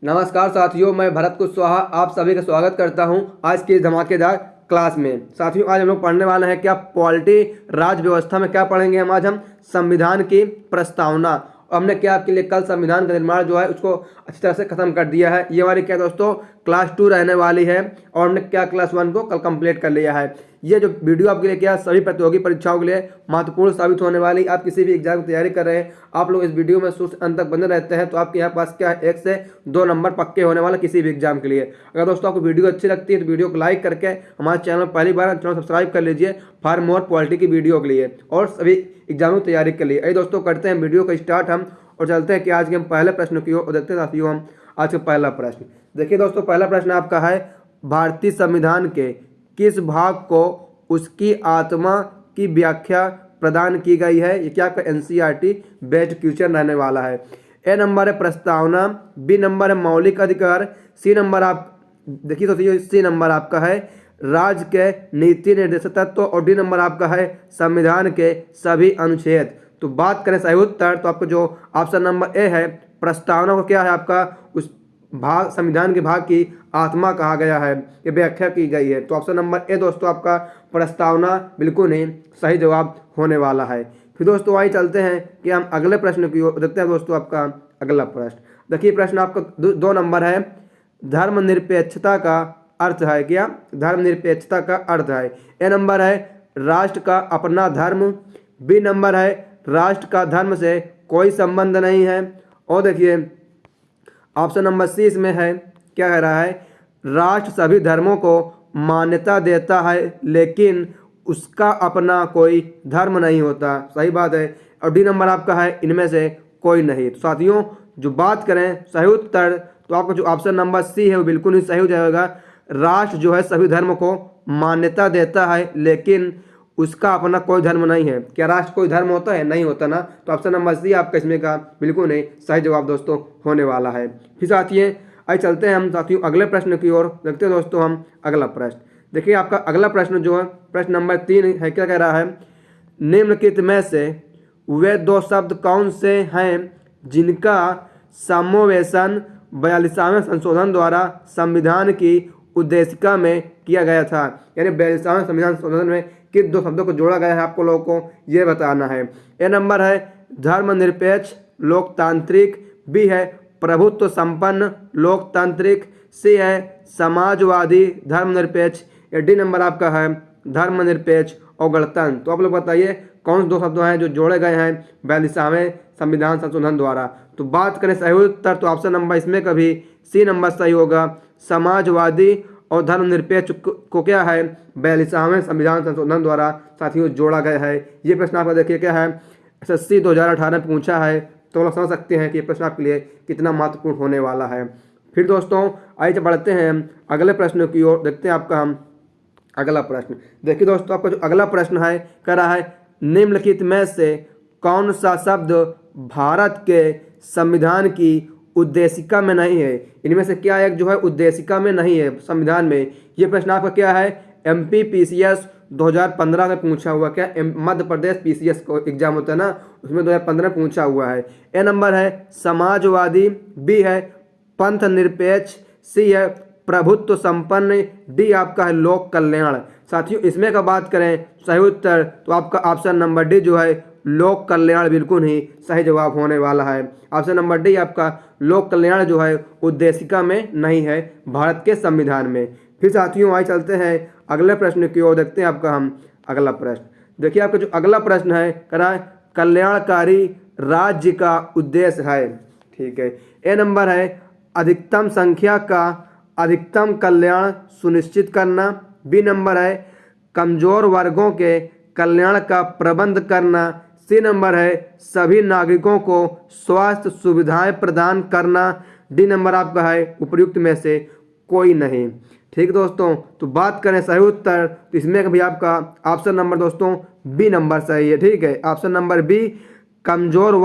नमस्कार साथियों, मैं भरत कुशवाहा आप सभी का स्वागत करता हूं आज की इस धमाकेदार क्लास में। साथियों, आज हम लोग पढ़ने वाले हैं क्या पॉलिटी राज व्यवस्था में क्या पढ़ेंगे आज हम संविधान की प्रस्तावना। और हमने क्या आपके लिए कल संविधान का निर्माण जो है उसको अच्छी तरह से खत्म कर दिया है। ये हमारी क्या दोस्तों क्लास 2 रहने वाली है और हमने क्या क्लास 1 को कल कंप्लीट कर लिया है। ये जो वीडियो आपके लिए क्या सभी प्रतियोगी परीक्षाओं के लिए महत्वपूर्ण साबित होने वाली। आप किसी भी एग्जाम की तैयारी कर रहे हैं, आप लोग इस वीडियो में शुरू से अंत तक बने रहते हैं तो आपके यहाँ पास क्या है 1 से 2 नंबर पक्के होने वाले किसी भी एग्जाम के लिए। अगर दोस्तों आपको वीडियो अच्छी लगती है तो वीडियो को लाइक करके हमारे चैनल पहली बार चैनल सब्सक्राइब कर लीजिए फॉर मोर पॉलिटी की वीडियो के लिए और सभी एग्जामों की तैयारी के लिए। दोस्तों करते हैं वीडियो का स्टार्ट हम और चलते हैं कि आज के हम पहले प्रश्न की ओर देखते हैं। साथियों हम आज का पहला प्रश्न देखिए दोस्तों, पहला प्रश्न आपका है भारतीय संविधान के किस भाग को उसकी आत्मा की व्याख्या प्रदान की गई है। ये क्या आपका एनसीईआरटी बेस्ड क्वेश्चन रहने वाला है। ए नंबर है प्रस्तावना, बी नंबर है मौलिक अधिकार, सी नंबर आप देखिए तो सी नंबर आपका है राज्य के नीति निर्देशक तत्व और डी नंबर आपका है संविधान के सभी अनुच्छेद। तो बात करें सही उत्तर तो आपको जो ऑप्शन नंबर ए है प्रस्तावना को क्या है आपका उस भाग संविधान के भाग की आत्मा कहा गया है, ये व्याख्या की गई है। तो ऑप्शन नंबर ए दोस्तों आपका प्रस्तावना बिल्कुल ही सही जवाब होने वाला है। फिर दोस्तों वहीं चलते हैं कि हम अगले प्रश्न की ओर देखते हैं। दोस्तों आपका अगला प्रश्न देखिए, प्रश्न आपका 2 नंबर है धर्मनिरपेक्षता का अर्थ है क्या। धर्मनिरपेक्षता का अर्थ है ए नंबर है राष्ट्र का अपना धर्म, बी नंबर है राष्ट्र का धर्म से कोई संबंध नहीं है और देखिए ऑप्शन नंबर सी इसमें है क्या कह रहा है राष्ट्र सभी धर्मों को मान्यता देता है लेकिन उसका अपना कोई धर्म नहीं होता। सही बात है। और डी नंबर आपका है इनमें से कोई नहीं। तो साथियों जो बात करें सही उत्तर तो आपका जो ऑप्शन नंबर सी है वो बिल्कुल ही सही हो जाएगा। राष्ट्र जो है सभी धर्म को मान्यता देता है लेकिन उसका अपना कोई धर्म नहीं है। क्या राष्ट्र कोई धर्म होता है? नहीं होता ना। तो ऑप्शन नंबर सी आपका इसमें का बिल्कुल नहीं सही जवाब दोस्तों होने वाला है। फिर साथियों आइए चलते हैं हम साथियों अगले प्रश्न की ओर देखते हैं। दोस्तों हम अगला प्रश्न देखिए, आपका अगला प्रश्न जो है प्रश्न नंबर 3 है क्या कह रहा है निम्नलिखित में से वे 2 शब्द कौन से हैं जिनका समावेशन 42वें संशोधन द्वारा संविधान की उद्देशिका में किया गया था। यानी 42वें संविधान संशोधन में किन 2 शब्दों को जोड़ा गया है आपको लोगों को ये बताना है। ए नंबर है धर्मनिरपेक्ष लोकतांत्रिक, बी है प्रभुत्व संपन्न लोकतांत्रिक, सी है समाजवादी धर्मनिरपेक्ष, या डी नंबर आपका है धर्मनिरपेक्ष और गणतंत्र। तो आप लोग बताइए कौन से 2 शब्द हैं जो जोड़े गए हैं 42वें संविधान संशोधन द्वारा। तो बात करें सही उत्तर तो ऑप्शन नंबर इसमें कभी सी नंबर सही होगा। समाजवादी और धर्मनिरपेक्ष को क्या है 42वें संविधान संशोधन द्वारा साथियों जोड़ा गया है। ये प्रश्न आपका देखिए क्या है SSC 2018 में पूछा है, तो लोग समझ सकते हैं कि ये प्रश्न आपके लिए कितना महत्वपूर्ण होने वाला है। फिर दोस्तों आइए बढ़ते हैं अगले प्रश्न की ओर देखते हैं। आपका हम अगला प्रश्न देखिए दोस्तों, आपका जो अगला प्रश्न है कह रहा है निम्नलिखित में से कौन सा शब्द भारत के संविधान की उद्देशिका में नहीं है। इनमें से क्या एक जो है उद्देशिका में नहीं है संविधान में। ये प्रश्न आपका क्या है MPPCS 2015 में पूछा हुआ। क्या मध्य प्रदेश PCS को एग्जाम होता है ना, उसमें 2015 में पूछा हुआ है। ए नंबर है समाजवादी, बी है पंथ निरपेक्ष, सी है प्रभुत्व संपन्न, डी आपका है लोक कल्याण। साथियों इसमें का बात करें सही उत्तर तो आपका ऑप्शन नंबर डी जो है लोक कल्याण बिल्कुल ही सही जवाब होने वाला है। ऑप्शन नंबर डी आपका लोक कल्याण जो है उद्देशिका में नहीं है भारत के संविधान में। फिर साथियों आइए चलते हैं अगले प्रश्न की ओर देखते हैं। आपका हम अगला प्रश्न देखिए, आपका जो अगला प्रश्न है कह रहा है कल्याणकारी राज्य का उद्देश्य है। ठीक है। ए नंबर है अधिकतम संख्या का अधिकतम कल्याण सुनिश्चित करना, बी नंबर है कमजोर वर्गों के कल्याण का प्रबंध करना, सी नंबर है सभी नागरिकों को स्वास्थ्य सुविधाएं प्रदान करना, डी नंबर आपका है उपयुक्त में से कोई नहीं। ठीक दोस्तों, तो बात करें सही उत्तर तो इसमें भी आपका ऑप्शन नंबर दोस्तों बी नंबर सही है। ठीक है, ऑप्शन नंबर बी कमजोर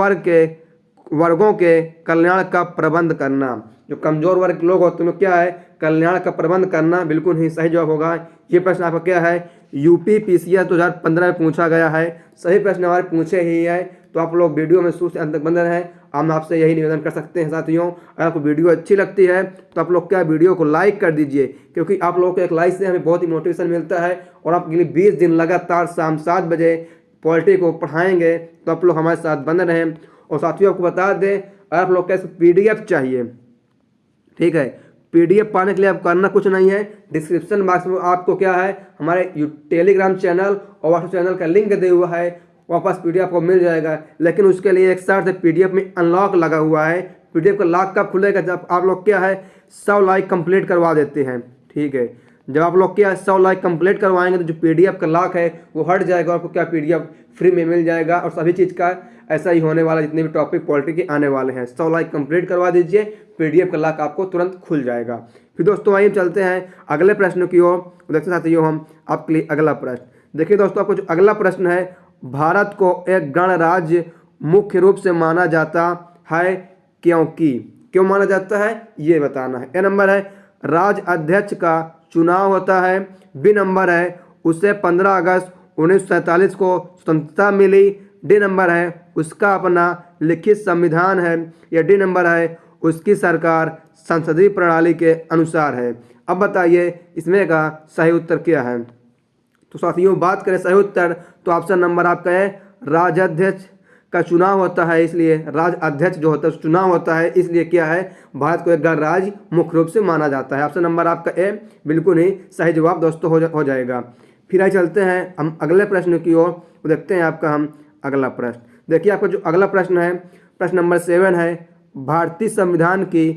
वर्गों के कल्याण का प्रबंध करना। जो कमजोर वर्ग के लोग होते हैं क्या है कल्याण का प्रबंध करना बिल्कुल ही सही जवाब होगा। ये प्रश्न आपका क्या है UPPCS 2015 में पूछा गया है। सही प्रश्न हमारे पूछे ही है तो आप लोग वीडियो में शुरू से अंत तक बने रहें। हम आपसे यही निवेदन कर सकते हैं साथियों। अगर आपको वीडियो अच्छी लगती है तो आप लोग क्या वीडियो को लाइक कर दीजिए, क्योंकि आप लोगों को एक लाइक से हमें बहुत ही मोटिवेशन मिलता है और आपके लिए 20 दिन लगातार शाम 7 बजे पॉलिटी को पढ़ाएंगे। तो आप लोग हमारे साथ बने रहें। और साथियों आपको बता दें, अगर आप लोग कैसे PDF चाहिए, ठीक है, PDF पाने के लिए आप करना कुछ नहीं है, डिस्क्रिप्शन बॉक्स में आपको क्या है हमारे टेलीग्राम चैनल और व्हाट्सएप चैनल का लिंक दिया हुआ है, वापस PDF आपको मिल जाएगा। लेकिन उसके लिए एक शर्त है, PDF में अनलॉक लगा हुआ है। PDF का लॉक कब खुलेगा? जब आप लोग क्या है 100 लाइक कंप्लीट करवा देते हैं, ठीक है। जब आप लोग क्या 100 लाइक कंप्लीट करवाएंगे तो जो PDF का लॉक है वो हट जाएगा, आपको क्या PDF फ्री में मिल जाएगा। और सभी चीज़ का ऐसा ही होने वाला, जितने भी टॉपिक पॉलिटी के आने वाले हैं 100 लाइक कंप्लीट करवा दीजिए, PDF का लॉक आपको तुरंत खुल जाएगा। फिर दोस्तों आइए चलते हैं अगले प्रश्न की ओर। देखते साथियों हम आपके लिए अगला प्रश्न देखिए। दोस्तों आपको जो अगला प्रश्न है, भारत को एक गणराज्य मुख्य रूप से माना जाता है क्योंकि, क्यों माना जाता है ये बताना है। ए नंबर है राज्य अध्यक्ष का चुनाव होता है। बी नंबर है उसे 15 अगस्त 1947 को स्वतंत्रता मिली। डी नंबर है उसका अपना लिखित संविधान है। या डी नंबर है उसकी सरकार संसदीय प्रणाली के अनुसार है। अब बताइए इसमें का सही उत्तर क्या है। तो साथियों बात करें सही उत्तर, तो ऑप्शन नंबर आपका है राज्याध्यक्ष का चुनाव होता है, इसलिए राज्य अध्यक्ष जो होता है चुनाव होता है, इसलिए क्या है भारत को एक गणराज्य मुख्य रूप से माना जाता है। ऑप्शन नंबर आपका ए बिल्कुल ही सही जवाब दोस्तों हो जाएगा। फिर आइए चलते हैं हम अगले प्रश्न की ओर। देखते हैं आपका हम अगला प्रश्न। देखिए आपका जो अगला प्रश्न है, प्रश्न नंबर 7 है, भारतीय संविधान की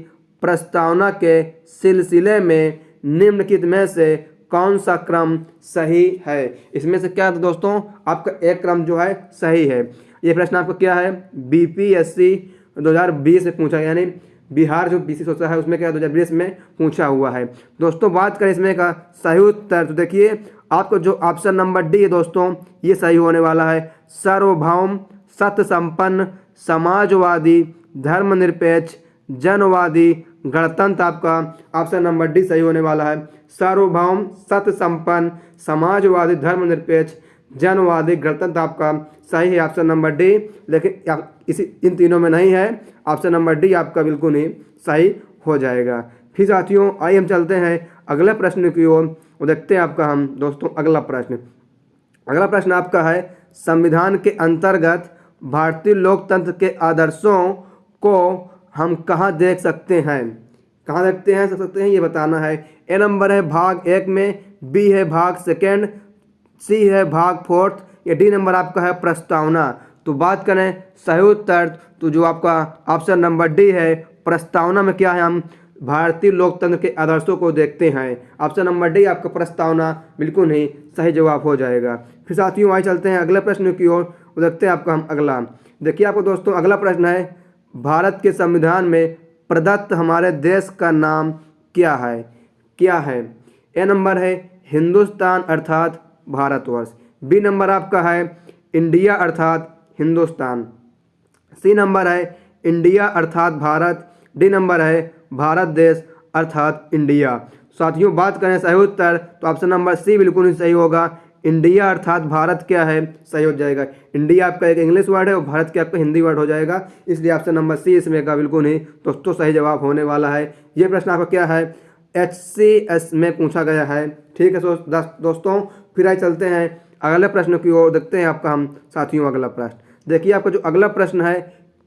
प्रस्तावना के सिलसिले में निम्नलिखित में से कौन सा क्रम सही है। इसमें से क्या है दोस्तों, आपका एक क्रम जो है सही है। ये प्रश्न आपको क्या है BPSC 2020 से पूछा, यानी बिहार जो BC सोचा है उसमें क्या 2020 में पूछा हुआ है। दोस्तों बात करें इसमें का सही उत्तर, तो देखिए आपको जो ऑप्शन नंबर डी है दोस्तों ये सही होने वाला है। सार्वभौम, सत्य संपन्न, समाजवादी, धर्मनिरपेक्ष, जनवादी, गणतंत्र, आपका ऑप्शन नंबर डी सही होने वाला है। सार्वभौम, सत्य संपन्न, समाजवादी, धर्मनिरपेक्ष, जनवादी, गणतंत्र आपका सही है ऑप्शन नंबर डी। लेकिन इन तीनों में नहीं है, ऑप्शन नंबर डी आपका बिल्कुल ही सही हो जाएगा। फिर साथियों आइए हम चलते हैं अगले प्रश्न की ओर। देखते हैं आपका हम दोस्तों अगला प्रश्न। अगला प्रश्न आपका है, संविधान के अंतर्गत भारतीय लोकतंत्र के आदर्शों को हम कहाँ देख सकते हैं, कहाँ देखते हैं सकते हैं ये बताना है। ए नंबर है भाग 1 में, बी है भाग 2, सी है भाग 4, या डी नंबर आपका है प्रस्तावना। तो बात करें सही उत्तर, तो जो आपका ऑप्शन नंबर डी है प्रस्तावना में क्या है हम भारतीय लोकतंत्र के आदर्शों को देखते हैं। ऑप्शन नंबर डी आपका प्रस्तावना बिल्कुल ही सही जवाब हो जाएगा। फिर साथियों आइए चलते हैं अगले प्रश्न की ओर। देखते हैं आपका हम अगला। देखिए आपको दोस्तों अगला प्रश्न है, भारत के संविधान में प्रदत्त हमारे देश का नाम क्या है, क्या है। ए नंबर है हिंदुस्तान अर्थात भारतवर्ष। बी नंबर आपका है इंडिया अर्थात हिंदुस्तान। सी नंबर है इंडिया अर्थात भारत। डी नंबर है भारत देश अर्थात इंडिया। साथियों बात करें सही उत्तर, तो ऑप्शन नंबर सी बिल्कुल ही सही होगा। इंडिया अर्थात भारत क्या है सही हो जाएगा। इंडिया आपका एक इंग्लिश वर्ड है और भारत क्या आपका हिंदी वर्ड हो जाएगा, इसलिए ऑप्शन नंबर सी इसमें का बिल्कुल ही दोस्तों सही जवाब होने वाला है। ये प्रश्न आपका क्या है HCS में पूछा गया है, ठीक है दोस्तों। फिर आइए चलते हैं अगले प्रश्न की ओर। देखते हैं आपका हम साथियों अगला प्रश्न। देखिए आपका जो अगला प्रश्न है,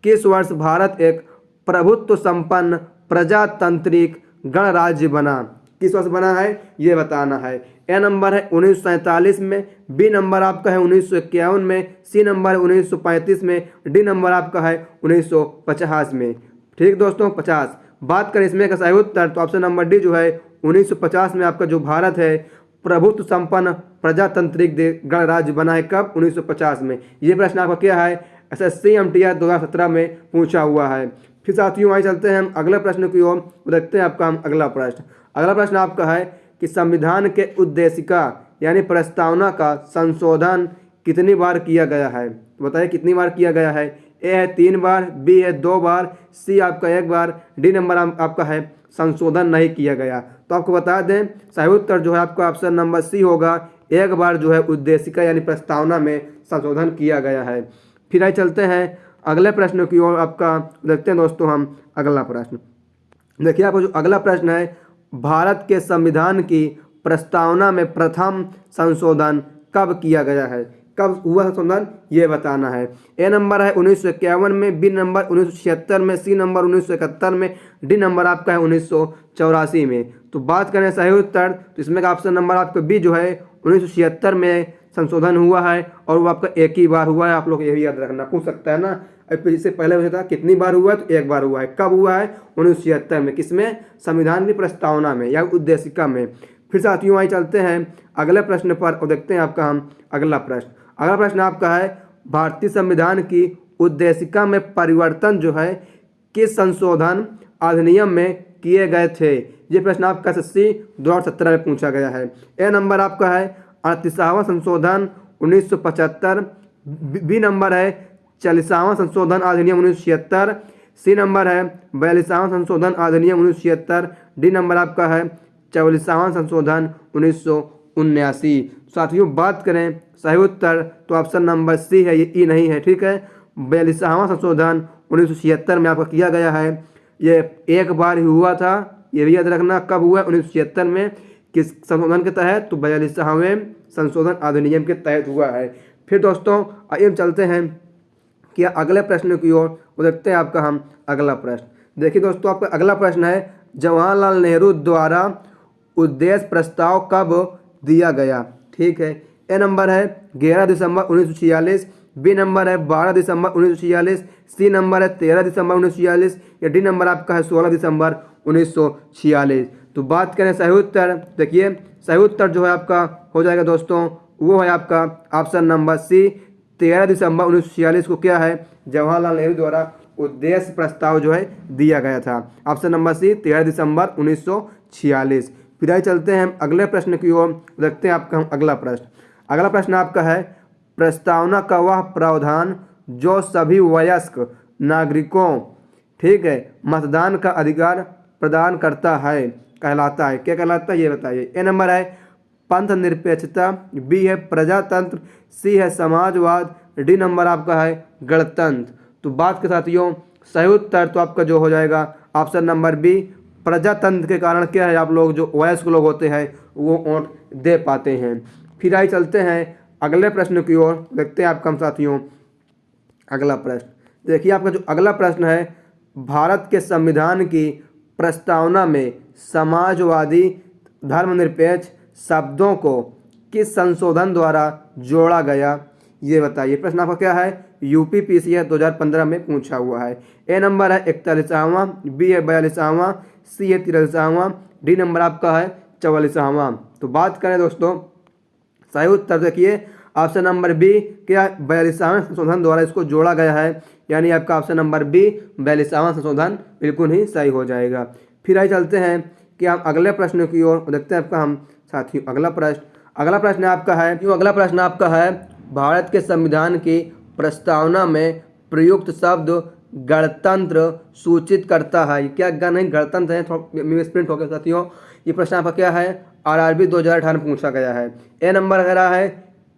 किस वर्ष भारत एक प्रभुत्व संपन्न प्रजातांत्रिक गणराज्य बना, किस वर्ष बना है ये बताना है। ए नंबर है 1947 में, बी नंबर आपका है 1951 में, सी नंबर है 1935 में, डी नंबर आपका है 1950 में। ठीक दोस्तों 50। बात करें इसमें का सही उत्तर, तो ऑप्शन नंबर डी जो है 1950 में आपका जो भारत है प्रभुत्व संपन्न प्रजातांत्रिक गणराज्य बना है। कब? 1950 में। ये प्रश्न आपका क्या है SSC MTR 2017 में पूछा हुआ है। फिर साथियों आइए चलते हैं हम अगले प्रश्न की ओर। देखते हैं आपका हम अगला प्रश्न। अगला प्रश्न आपका है कि संविधान के उद्देशिका यानी प्रस्तावना का संशोधन कितनी बार किया गया है। तो बताइए कितनी बार किया गया है। ए है 3 बार, बी है 2 बार, सी आपका 1 बार, डी नंबर आपका है संशोधन नहीं किया गया। तो आपको बता दें सही उत्तर जो है आपका ऑप्शन नंबर सी होगा। 1 बार जो है उद्देशिका यानी प्रस्तावना में संशोधन किया गया है। फिर आइए चलते हैं अगले प्रश्न की ओर। आपका देखते हैं दोस्तों हम अगला प्रश्न। देखिए आपको जो अगला प्रश्न है, भारत के संविधान की प्रस्तावना में प्रथम संशोधन कब किया गया है, कब हुआ संशोधन ये बताना है। ए नंबर है 1951 में, बी नंबर 1976 में, सी नंबर 1971 में, डी नंबर आपका है 1984 में। तो बात करें सही उत्तर, तो इसमें का ऑप्शन नंबर आपका बी जो है 1976 में संशोधन हुआ है और वो आपका एक ही बार हुआ है। आप लोग यही याद रखना, पूछ सकता है ना, इससे पहले पूछा था कितनी बार हुआ है, तो एक बार हुआ है। कब हुआ है? 1976 में। किसमें? संविधान की प्रस्तावना में या उद्देशिका में। फिर साथियों आइए चलते हैं अगले प्रश्न पर और देखते हैं आपका हम अगला प्रश्न। अगला प्रश्न आपका है, भारतीय संविधान की उद्देशिका में परिवर्तन जो है किस संशोधन अधिनियम में किए गए थे। ये प्रश्न आपका SSC 2017 में पूछा गया है। ए नंबर आपका है 38वां संशोधन 1975, बी नंबर है 40वां संशोधन अधिनियम 1976, सी नंबर है 42वां संशोधन अधिनियम 1976, डी नंबर आपका है 44वां संशोधन 1979। साथियों बात करें सही उत्तर तो ऑप्शन नंबर सी है, ये ई नहीं है, ठीक है। 42वां संशोधन 1976 में आपका किया गया है। ये एक बार ही हुआ था, ये भी याद रखना। कब हुआ? 1976 में। किस संशोधन के तहत? तो 42वें संशोधन अधिनियम के तहत हुआ है। फिर दोस्तों आइए हम चलते हैं कि अगले प्रश्न की ओर वो देखते हैं आपका हम अगला प्रश्न। देखिए दोस्तों आपका अगला प्रश्न है, जवाहरलाल नेहरू द्वारा उद्देश्य प्रस्ताव कब दिया गया, ठीक है। ए नंबर है 11 दिसंबर 1946, बी नंबर है 12 दिसंबर 1946, सी नंबर है 13 दिसंबर 1946 या डी नंबर आपका है 16 दिसंबर 1946। तो बात करें सही उत्तर, देखिए सही उत्तर जो है आपका हो जाएगा दोस्तों, वो है आपका ऑप्शन नंबर सी, 13 दिसंबर 1946 को क्या है, जवाहरलाल नेहरू द्वारा उद्देश्य प्रस्ताव जो है दिया गया था। ऑप्शन नंबर सी 13 दिसंबर 1946। फिर आइए चलते हैं अगले प्रश्न की ओर, देखते हैं आपका हम अगला प्रश्न। अगला प्रश्न आपका है, प्रस्तावना का वह प्रावधान जो सभी वयस्क नागरिकों, ठीक है, मतदान का अधिकार प्रदान करता है कहलाता है, क्या कहलाता है ये बताइए। ए नंबर है पंथ निरपेक्षता, बी है प्रजातंत्र, सी है समाजवाद, डी नंबर आपका है गणतंत्र। तो बात के साथियों सही उत्तर तो आपका जो हो जाएगा ऑप्शन नंबर बी, प्रजातंत्र के कारण क्या है, आप लोग जो वयस्क लोग होते हैं वो वोट दे पाते हैं। फिर आइए चलते हैं अगले प्रश्न की ओर, देखते हैं आपका हम साथियों अगला प्रश्न। देखिए आपका जो अगला प्रश्न है, भारत के संविधान की प्रस्तावना में समाजवादी धर्मनिरपेक्ष शब्दों को किस संशोधन द्वारा जोड़ा गया ये बताइए। प्रश्न आपका क्या है, UPPSC 2015 में पूछा हुआ है। ए नंबर है 41वां, बी है 42वां, सी है 43वां, डी नंबर आपका है 44वां। तो बात करें दोस्तों सही उत्तर देखिए ऑप्शन नंबर बी, क्या 42वां संशोधन द्वारा इसको जोड़ा गया है, यानी आपका ऑप्शन नंबर बी 42वां संशोधन बिल्कुल ही सही हो जाएगा। फिर आइए चलते हैं कि हम अगले प्रश्न की ओर देखते हैं आपका हम साथियों अगला प्रश्न। अगला प्रश्न आपका है, जो अगला प्रश्न आपका है, भारत के संविधान की प्रस्तावना में प्रयुक्त शब्द गणतंत्र सूचित करता है, क्या नहीं गणतंत्र है, थोड़ा स्प्रिंट हो गया साथियों। ये प्रश्न आपका क्या है, RRB 2018 में पूछा गया है। ए नंबर कह रहा है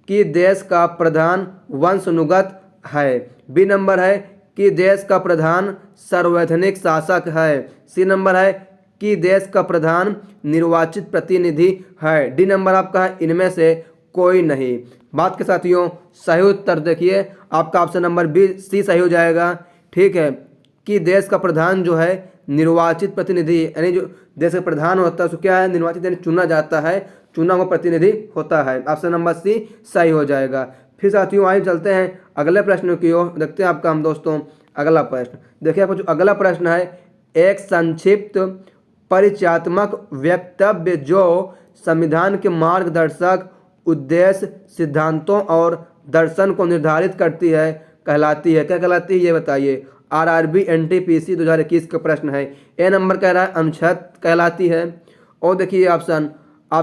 कि देश का प्रधान वंशानुगत है, बी नंबर है कि देश का प्रधान संवैधानिक शासक है, सी नंबर है कि देश का प्रधान निर्वाचित प्रतिनिधि है, डी नंबर आपका है इनमें से कोई नहीं। बात के साथियों सही उत्तर देखिए आपका ऑप्शन नंबर बी सी सही हो जाएगा, ठीक है, कि देश का प्रधान जो है निर्वाचित प्रतिनिधि, यानी जो देश का प्रधान होता है उसको क्या है, निर्वाचित यानी चुना जाता है, चुना हुआ प्रतिनिधि होता है। ऑप्शन नंबर सी सही हो जाएगा। फिर साथियों आइए चलते हैं अगले प्रश्न की ओर, देखते हैं आपका हम दोस्तों अगला प्रश्न। देखिए आपका जो अगला प्रश्न है, एक संक्षिप्त परिचयात्मक वक्तव्य जो संविधान के मार्गदर्शक उद्देश्य सिद्धांतों और दर्शन को निर्धारित करती है कहलाती है, क्या कहलाती है ये बताइए। RRB NTPC 2021 का प्रश्न है। ए नंबर कह रहा है अनुच्छेद कहलाती है, और देखिए ऑप्शन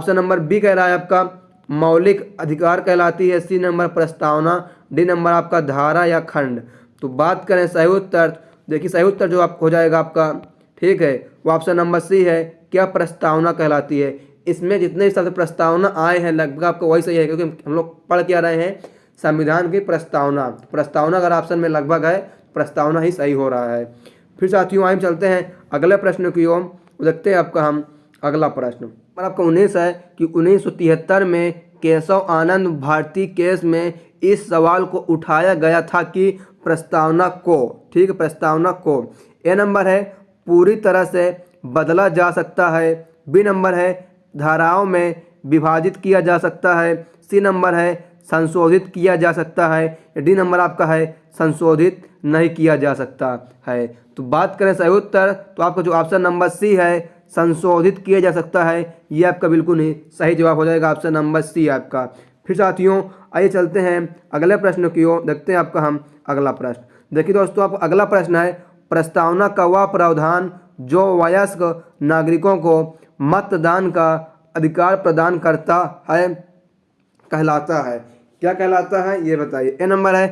नंबर बी कह रहा है आपका मौलिक अधिकार कहलाती है, सी नंबर प्रस्तावना, डी नंबर आपका धारा या खंड। तो बात करें सही उत्तर, देखिए सही उत्तर जो आपको हो जाएगा आपका, ठीक है, वो ऑप्शन नंबर सी है, क्या प्रस्तावना कहलाती है। इसमें जितने भी शब्द प्रस्तावना आए हैं लगभग आपको वही सही है, क्योंकि हम लोग पढ़ क्या रहे हैं, संविधान की प्रस्तावना। प्रस्तावना अगर ऑप्शन में लगभग है, प्रस्तावना ही सही हो रहा है। फिर साथियों आइए चलते हैं अगले प्रश्न की ओर। देखते हैं आपका हम अगला प्रश्न और आपका 19 है कि 1973 में केशव आनंद भारती केस में इस सवाल को उठाया गया था कि प्रस्तावना को, ठीक है, प्रस्तावना को ए नंबर है पूरी तरह से बदला जा सकता है, बी नंबर है धाराओं में विभाजित किया जा सकता है, सी नंबर है संशोधित किया जा सकता है, डी नंबर आपका है संशोधित नहीं किया जा सकता है। तो बात करें सही उत्तर तो आपका जो ऑप्शन नंबर सी है संशोधित किया जा सकता है, ये आपका बिल्कुल ही सही जवाब हो जाएगा, ऑप्शन नंबर सी आपका। फिर साथियों आइए चलते हैं अगले प्रश्न की ओर। देखते हैं आपका हम अगला प्रश्न। देखिए दोस्तों आपका अगला प्रश्न है प्रस्तावना का वह प्रावधान जो वयस्क नागरिकों को मतदान का अधिकार प्रदान करता है कहलाता है। क्या कहलाता है ये बताइए। ए नंबर है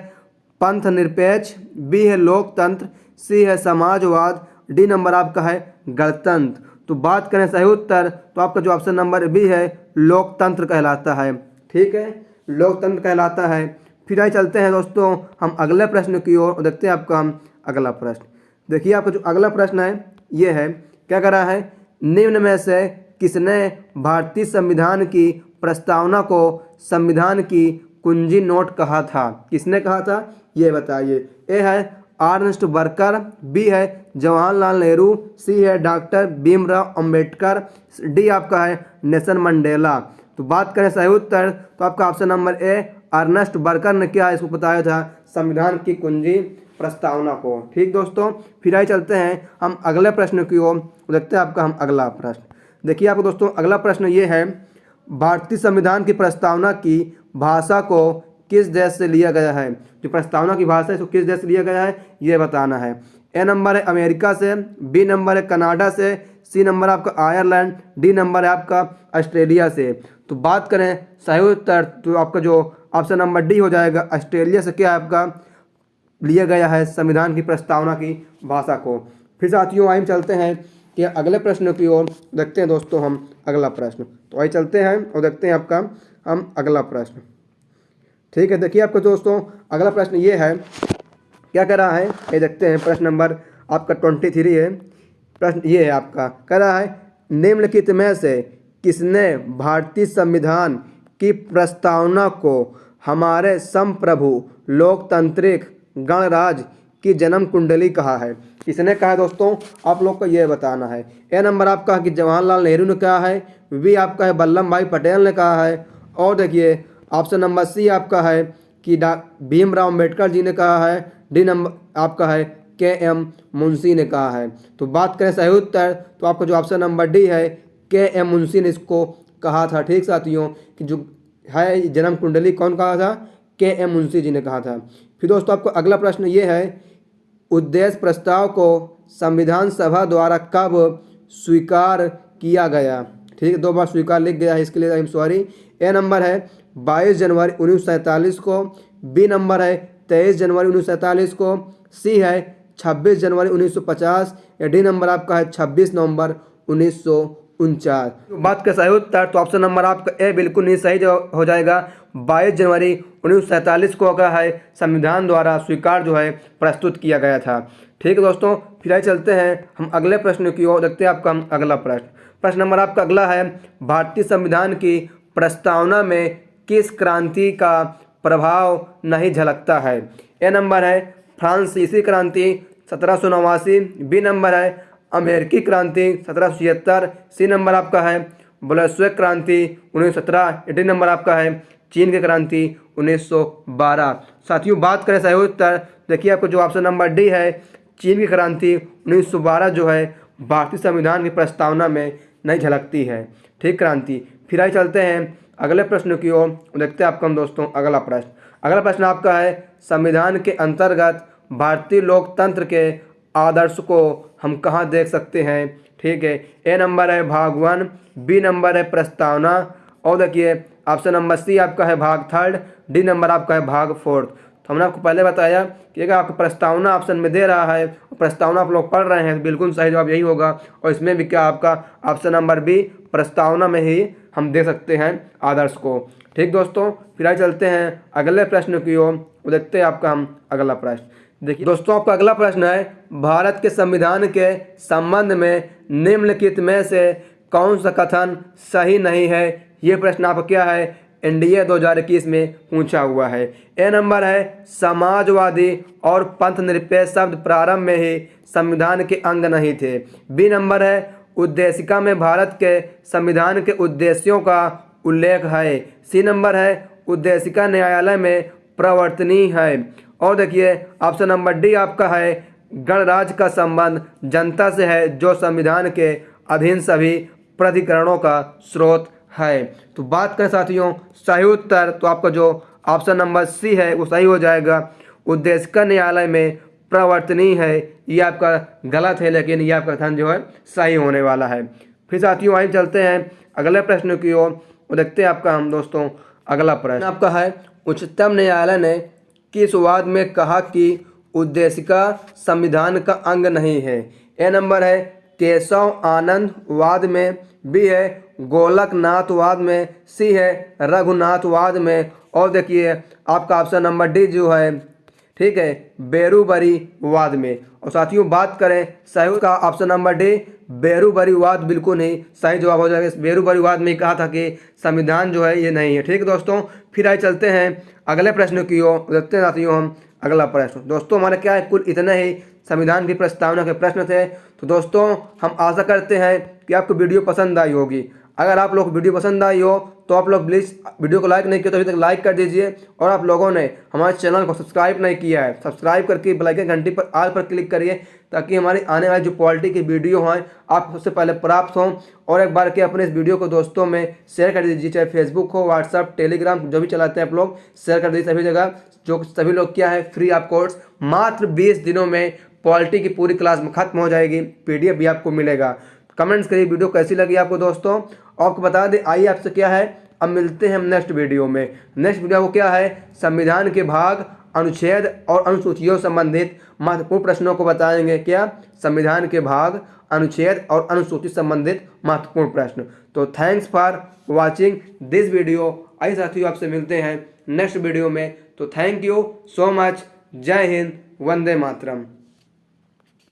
पंथ निरपेक्ष, बी है लोकतंत्र, सी है समाजवाद, डी नंबर आपका है गणतंत्र। तो बात करें सही उत्तर तो आपका जो ऑप्शन नंबर बी है लोकतंत्र कहलाता है, ठीक है, लोकतंत्र कहलाता है। फिर आइए चलते हैं दोस्तों हम अगले प्रश्न की ओर। देखते हैं आपका हम अगला प्रश्न। देखिए आपका जो अगला प्रश्न है ये है, क्या कर रहा है, निम्न में से किसने भारतीय संविधान की प्रस्तावना को संविधान की कुंजी नोट कहा था। किसने कहा था ये बताइए। ए है अर्नेस्ट बर्कर, बी है जवाहरलाल नेहरू, सी है डॉक्टर भीमराव अंबेडकर, डी आपका है नेल्सन मंडेला। तो बात करें सही उत्तर तो आपका ऑप्शन नंबर ए अर्नेस्ट बर्कर ने क्या इसको बताया था संविधान की कुंजी प्रस्तावना को। ठीक दोस्तों फिर आइए चलते हैं हम अगले प्रश्न की ओर। देखते हैं आपका हम अगला प्रश्न। देखिए आपको दोस्तों अगला प्रश्न ये है भारतीय संविधान की प्रस्तावना की भाषा को किस देश से लिया गया है। जो प्रस्तावना की भाषा है इसको किस देश से लिया गया है ये बताना है। ए नंबर है अमेरिका से, बी नंबर है कनाडा से, सी नंबर आपका आयरलैंड, डी नंबर है आपका ऑस्ट्रेलिया से। तो बात करें सही उत्तर तो आपका जो ऑप्शन नंबर डी हो जाएगा, ऑस्ट्रेलिया से क्या आपका लिया गया है संविधान की प्रस्तावना की भाषा को। फिर साथियों आइए चलते हैं कि अगले प्रश्न की ओर। देखते हैं दोस्तों हम अगला प्रश्न। तो आइए चलते हैं और देखते हैं आपका हम अगला प्रश्न। ठीक है देखिए आपको दोस्तों अगला प्रश्न ये है, क्या कर रहा है ये देखते हैं। प्रश्न नंबर आपका 23 है। प्रश्न ये है आपका, कह रहा है निम्नलिखित में से किसने भारतीय संविधान की प्रस्तावना को हमारे संप्रभु लोकतांत्रिक गणराज्य की जन्म कुंडली कहा है। किसने कहा है दोस्तों आप लोग को ये बताना है। ए नंबर आपका कि जवाहरलाल नेहरू ने कहा है, बी आपका है वल्लभ भाई पटेल ने कहा है, और देखिए ऑप्शन नंबर सी आपका है कि भीमराव अंबेडकर जी ने कहा है, डी नंबर आपका है के.एम. मुंशी ने कहा है। तो बात करें सही उत्तर तो आपका जो ऑप्शन नंबर डी है के.एम. मुंशी ने इसको कहा था। ठीक साथियों कि जो है जन्म कुंडली कौन कहा था, के.एम. मुंशी जी ने कहा था। फिर दोस्तों आपको अगला प्रश्न ये है उद्देश्य प्रस्ताव को संविधान सभा द्वारा कब स्वीकार किया गया। ठीक है 2 बार स्वीकार लिख गया है, इसके लिए I am sorry. A number है 22 जनवरी 1947 को, बी नंबर है 23 जनवरी 1947 को, सी है 26 जनवरी 1950 या डी नंबर आपका है 26 नवंबर 1949। बात का सही उत्तर तो ऑप्शन नंबर आपका ए बिल्कुल नहीं सही हो जाएगा। 22 जनवरी 1947 को क्या है संविधान द्वारा स्वीकार जो है प्रस्तुत किया गया था। ठीक है दोस्तों फिर आइए चलते हैं हम अगले प्रश्न की ओर। देखते हैं आपका हम अगला प्रश्न। प्रश्न नंबर आपका अगला है भारतीय संविधान की प्रस्तावना में किस क्रांति का प्रभाव नहीं झलकता है। ए नंबर है फ्रांसीसी क्रांति 1789, बी नंबर है अमेरिकी क्रांति 1776, सी नंबर आपका है बोल्शेविक क्रांति 1917, डी नंबर आपका है चीन की क्रांति 1912। साथियों बात करें सही उत्तर देखिए आपको जो ऑप्शन नंबर डी है चीन की क्रांति 1912 जो है भारतीय संविधान की प्रस्तावना में नहीं झलकती है। ठीक क्रांति। फिर आइए चलते हैं अगले प्रश्न की ओर। देखते हैं आपका हम दोस्तों अगला प्रश्न। अगला प्रश्न आपका है संविधान के अंतर्गत भारतीय लोकतंत्र के आदर्श को हम कहाँ देख सकते हैं। ठीक है ए नंबर है भाग 1, बी नंबर है प्रस्तावना, और देखिए ऑप्शन नंबर सी आपका है भाग 3, डी नंबर आपका है भाग 4। तो हमने आपको पहले बताया कि अगर आपको प्रस्तावना ऑप्शन में दे रहा है प्रस्तावना आप लोग पढ़ रहे हैं तो बिल्कुल सही जवाब यही होगा। और इसमें भी क्या आपका ऑप्शन नंबर बी प्रस्तावना में ही हम दे सकते हैं आदर्श को। ठीक दोस्तों, फिर आगे चलते हैं अगले प्रश्न की ओर। देखते हैं आपका हम अगला प्रश्न। देखिए दोस्तों, आपका अगला प्रश्न है, भारत के संविधान के संबंध में निम्नलिखित में से कौन सा कथन सही नहीं है। ये प्रश्न आपका क्या है, एनडीए 2021 में पूछा हुआ है। ए नंबर है, समाजवादी और पंथ निरपेक्ष शब्द प्रारंभ में ही संविधान के अंग नहीं थे। बी नंबर है, उद्देशिका में भारत के संविधान के उद्देश्यों का उल्लेख है। सी नंबर है, उद्देशिका न्यायालय में प्रवर्तनीय है। और देखिए ऑप्शन नंबर डी आपका है, गणराज्य का संबंध जनता से है जो संविधान के अधीन सभी प्राधिकरणों का स्रोत है। तो बात करें साथियों सही उत्तर, तो आपका जो ऑप्शन नंबर सी है वो सही हो जाएगा, उद्देशिका न्यायालय में प्रवर्तनीय है। ये आपका गलत है, लेकिन ये आपका कथन जो है सही होने वाला है। फिर साथियों आइए चलते हैं अगले प्रश्न की ओर और देखते हैं आपका हम दोस्तों अगला प्रश्न आपका है, उच्चतम न्यायालय ने किस वाद में कहा कि उद्देशिका संविधान का अंग नहीं है। ए नंबर है, केशव आनंद वाद में। बी है, गोलकनाथ वाद में। सी है, रघुनाथ वाद में। और देखिए आपका ऑप्शन नंबर डी जो है, ठीक है, बेरुबरी वाद में। और साथियों बात करें सही का ऑप्शन नंबर डी, बेरुबरी वाद बिल्कुल नहीं सही जवाब हो जाएगा। बेरुबरी वाद में कहा था कि संविधान जो है ये नहीं है। ठीक है दोस्तों, फिर आइए चलते हैं अगले प्रश्न की ओर। देखते हैं साथियों हम अगला प्रश्न। दोस्तों हमारे क्या है, कुल इतने ही संविधान की प्रस्तावना के प्रश्न थे। तो दोस्तों हम आशा करते हैं कि आपको वीडियो पसंद आई होगी। अगर आप लोग वीडियो पसंद आई हो तो आप लोग प्लीज़ वीडियो को लाइक नहीं किया तो अभी तक लाइक कर दीजिए। और आप लोगों ने हमारे चैनल को सब्सक्राइब नहीं किया है, सब्सक्राइब करके बेल आइकन घंटी पर ऑल पर क्लिक करिए, ताकि हमारी आने वाली जो पॉलिटी की वीडियो हैं आप सबसे पहले प्राप्त हों। और एक बार के अपने इस वीडियो को दोस्तों में शेयर कर दीजिए, चाहे फेसबुक हो, व्हाट्सअप, टेलीग्राम जो भी चलाते हैं आप लोग शेयर कर दीजिए सभी जगह। जो सभी लोग क्या है, फ्री ऑफ कोर्स मात्र 20 दिनों में पॉलिटी की पूरी क्लास में खत्म हो जाएगी, PDF भी आपको मिलेगा। कमेंट्स करिए वीडियो कैसी लगी आपको दोस्तों। आपको बता दें आइए आपसे क्या है, अब मिलते हैं हम नेक्स्ट वीडियो में। नेक्स्ट वीडियो को क्या है, संविधान के भाग, अनुच्छेद और अनुसूचियों संबंधित महत्वपूर्ण प्रश्नों को बताएंगे। क्या, संविधान के भाग, अनुच्छेद और अनुसूची संबंधित महत्वपूर्ण प्रश्न। तो thanks for watching this video. आइए साथियों आपसे मिलते हैं नेक्स्ट वीडियो में। तो थैंक यू सो मच। जय हिंद, वंदे मातरम।